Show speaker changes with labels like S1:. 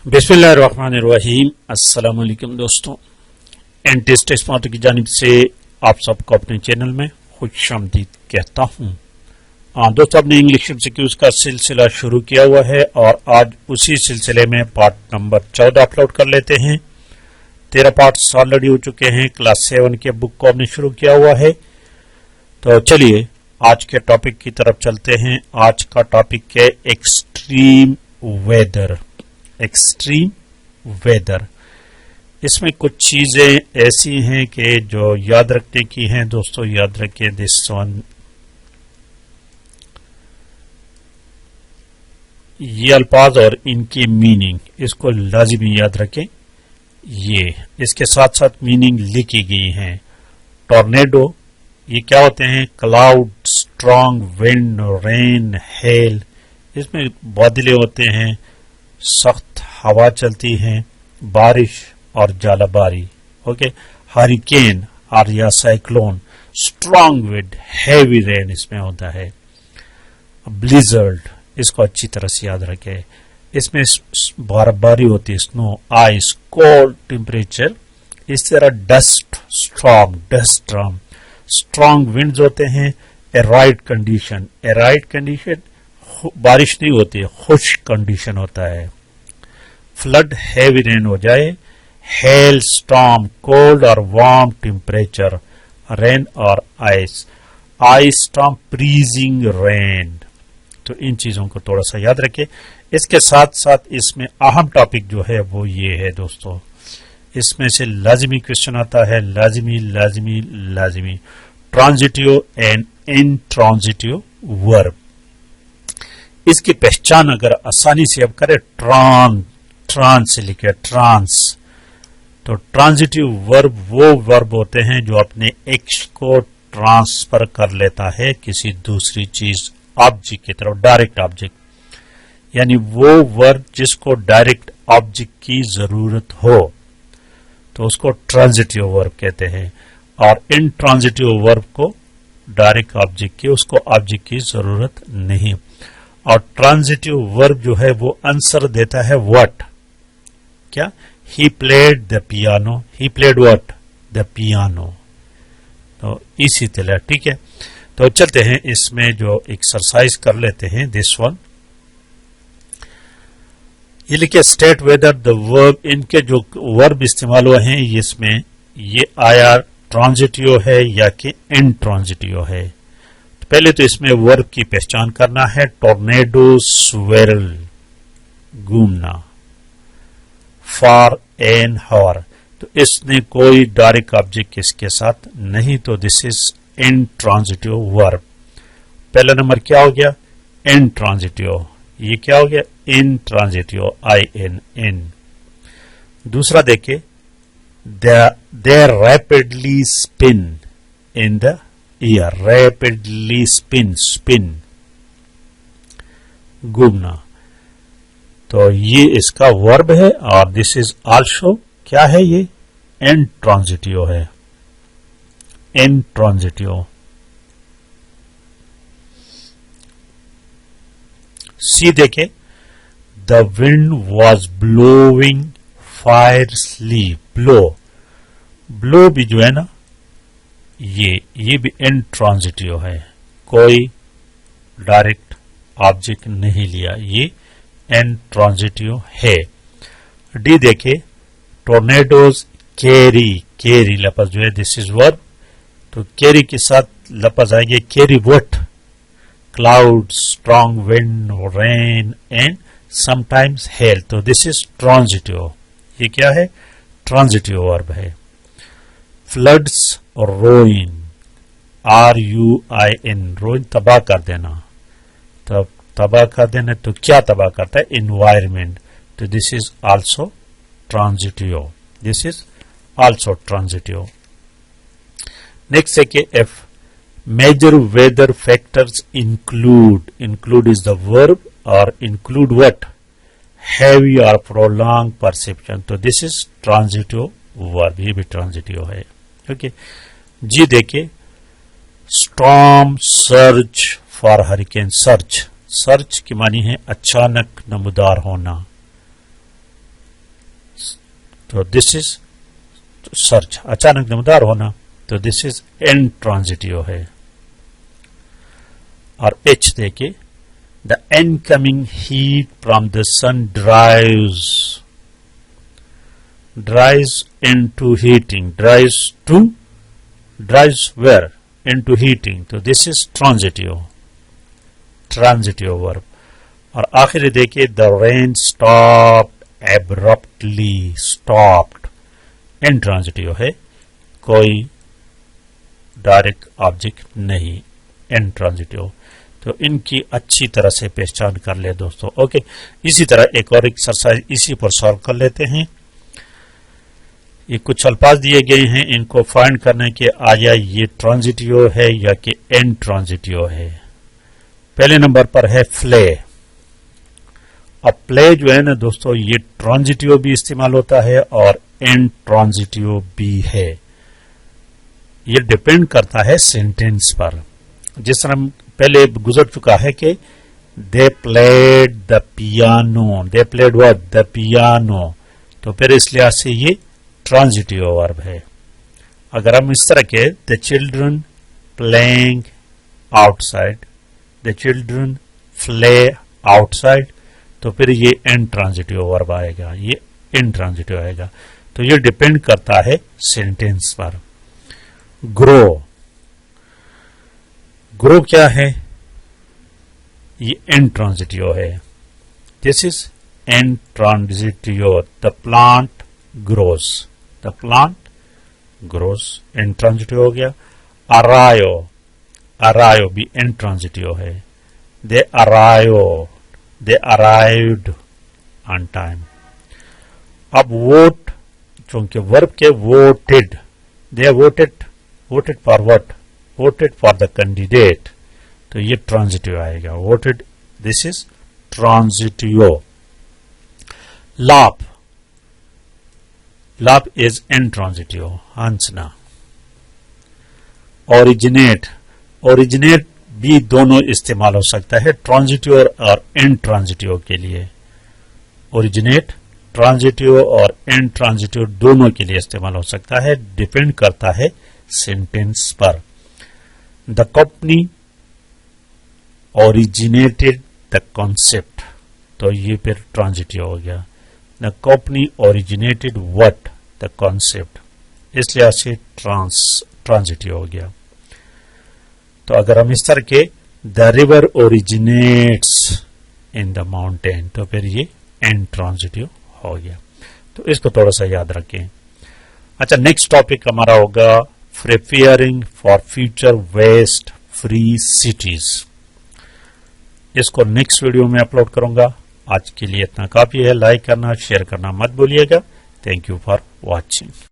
S1: बिस्मिल्लाहिर्रहमानिर्रहीम। अस्सलाम वालेकुम दोस्तों, एंटेस्ट स्मार्ट की जानिब से आप सबको अपने चैनल में खुशामदीद कहता हूँ। दोस्तों, आपने इंग्लिश एमसीक्यूज का सिलसिला शुरू किया हुआ है और आज उसी सिलसिले में पार्ट नंबर 14 अपलोड कर लेते हैं। 13 पार्ट्स ऑलरेडी हो चुके हैं। क्लास 7 के बुक को हमने शुरू किया हुआ है। तो चलिए आज के टॉपिक की तरफ चलते हैं। आज का टॉपिक है एक्सट्रीम वेदर। एक्सट्रीम वेदर, इसमें कुछ चीजें ऐसी हैं कि जो याद रखने की हैं। दोस्तों याद रखिए दिस वन, ये अल्फाज और इनकी मीनिंग इसको लाजिमी याद रखें। ये इसके साथ साथ मीनिंग लिखी गई हैं। टॉर्नेडो ये क्या होते हैं? Cloud, strong wind, rain, hello, इसमें बादलें होते हैं, सख्त हवा चलती है, बारिश और जालाबारी। ओके, हरिकेन और या cyclone, strong wind, heavy rain इसमें होता है। ब्लिजर्ड, इसको अच्छी तरह से याद रखें। इसमें बर्फबारी होती है, स्नो, आइस, कोल्ड टेम्परेचर। इस तरह dust storm, dust storm, strong winds होते हैं। एराइड कंडीशन, एराइड कंडीशन बारिश नहीं होती है, खुश्क कंडीशन होता है। फ्लड, हैवी रेन हो जाए। हेल स्टॉर्म, कोल्ड और वार्म टेम्परेचर। रेन और ice, ice storm, freezing rain. तो इन चीजों को थोड़ा सा याद रखें। इसके साथ साथ इसमें अहम टॉपिक जो है वो ये है दोस्तों, इसमें से लाजिमी क्वेश्चन आता है। लाजिमी लाजिमी लाजिमी, ट्रांजिटिव एंड इनट्रांजिटिव वर्ब। इसकी पहचान अगर आसानी से अब करें, ट्रांस से लिखे, ट्रांस। तो ट्रांजिटिव वर्ब वो वर्ब होते हैं जो अपने एक्स को ट्रांसफर कर लेता है किसी दूसरी चीज, ऑब्जेक्ट की तरफ, डायरेक्ट ऑब्जेक्ट। यानी वो वर्ब जिसको डायरेक्ट ऑब्जेक्ट की जरूरत हो तो उसको ट्रांजिटिव वर्ब कहते हैं। और इनट्रांजिटिव वर्ब को डायरेक्ट ऑब्जेक्ट की, उसको ऑब्जेक्ट की जरूरत नहीं। और ट्रांजिटिव वर्ब जो है वो आंसर देता है व्हाट, क्या? He played the piano, he played what? The piano. तो इसी तरह, ठीक है। तो चलते हैं इसमें जो एक्सरसाइज कर लेते हैं। दिस वन, ये लिखे स्टेट वेदर द वर्ब, इनके जो वर्ब इस्तेमाल हुए हैं इसमें ये आया ट्रांजिटिव है या कि इनट्रांजिटिव है। पहले तो इसमें वर्ब की पहचान करना है। टॉर्नेडो, स्वेरल, घूमना, फॉर, एन, हॉर। तो इसने कोई डायरेक्ट ऑब्जेक्ट इसके साथ नहीं, तो दिस इज इनट्रांजिटिव वर्ब। पहला नंबर क्या हो गया? इनट्रांजिटिव। ये क्या हो गया? Intransitive, I N N. दूसरा देखे, they rapidly spin in the air, rapidly spin, spin, घूमना। तो ये इसका वर्ब है और दिस इज आल्सो क्या है? ये इनट्रांजिटिव है, इनट्रांजिटिव। सी देखे, the wind was blowing fiercely, blow, blow भी जो है ना ये भी इनट्रांजिटिव है, कोई डायरेक्ट ऑब्जेक्ट नहीं लिया, ये इनट्रांजिटिव है। डी देखे, टोर्नेडोज कैरी, कैरी लफज जो है दिस इज वर्ब। तो कैरी के साथ लफज आएंगे carry what? Cloud, strong wind, rain and sometimes hello. तो दिस इज ट्रांजिटिव, ये क्या है? ट्रांजिटिव वर्ब है। फ्लड्स और रोइन, RUIN, रोइन तबाह कर देना। तब तबाह कर देना तो क्या तबाह करता है? एनवायरमेंट। तो this is also transitive, this is also transitive. Next है कि F, major weather factors include, include is the verb और इंक्लूड व्हाट? हैवी और प्रोलॉन्ग परसेप्शन। तो दिस इज ट्रांजिटिव वर्ब, ये भी ट्रांजिटिव है। ओके, जी देखिए, storm, search for hurricane, search, search की मानी है अचानक नमदार होना। تو دس از سرچ، اچانک نمودار ہونا، تو دس از انٹرانزٹیو ہے. اور ایچ دیکھیں، the incoming heat from the sun drives into heating, drives where into heating, تو دس از ٹرانزٹیو ورب. اور آخری دیکھیے، the rain stopped abruptly, stopped intransitive ہے، کوئی ڈائریکٹ آبجیکٹ نہیں، انٹرانزٹیو. تو ان کی اچھی طرح سے پہچان کر لے دوستو. اوکے، اسی طرح ایک اور ایکسرسائز اسی پر سالو کر لیتے ہیں. یہ کچھ الفاظ دیے گئے ہیں، ان کو فائنڈ کرنے کے آیا یہ ٹرانزٹیو ہے یا کہ انٹرانزٹیو ہے. پہلے نمبر پر ہے فلے. اب پلے جو ہے نا دوستو، یہ ٹرانزٹیو بھی استعمال ہوتا ہے اور انٹرانزٹیو بھی ہے. یہ ڈپینڈ کرتا ہے سینٹینس پر. جس طرح پہلے گزر چکا ہے کہ they played the piano, they played what, the piano, تو پھر اس لحاظ سے یہ ٹرانزٹیو ورب ہے. اگر ہم اس طرح کے the children playing outside, the children play outside, تو پھر یہ انٹرانزٹیو ورب آئے گا، یہ انٹرانزٹیو آئے گا. تو یہ ڈپینڈ کرتا ہے سینٹینس پر. گرو کیا ہے؟ یہ انٹرانزٹیو ہے. دس از انٹرانزٹیو. The planet grows, the planet grows انٹرانزٹیو ہو گیا. ارایو بھی انٹرانزٹیو ہے. They arrived on time. اب ووٹ چونکہ ورب کے voted, they voted for what, voted for the candidate, تو یہ ٹرانزٹیو آئے گا. Voted, this is transitive. لاپ از انٹرانزٹیو، ہنسنا. اوریجنیٹ بھی دونوں استعمال ہو سکتا ہے، ٹرانزٹیو اور انٹرانزٹیو کے لیے. اوریجنیٹ ٹرانزٹیو اور انٹرانزٹیو دونوں کے لیے استعمال ہو سکتا ہے، ڈپینڈ کرتا ہے سینٹینس پر. The company originated the concept, تو یہ پھر ٹرانزٹیو ہو گیا. The company originated what, the concept, اس لحاظ سے ٹرانزٹیو ہو گیا. تو اگر ہم اس طرح کے the river originates in the mountain, تو پھر یہ انٹرانزٹیو ہو گیا. تو اس کو تھوڑا سا یاد رکھیں. اچھا، نیکسٹ ٹاپک ہمارا ہوگا preparing for future waste free cities. اس کو نیکسٹ ویڈیو میں اپلوڈ کروں گا. آج کے لیے اتنا کافی ہے. لائک کرنا، شیئر کرنا مت بھولیے گا. Thank you for watching.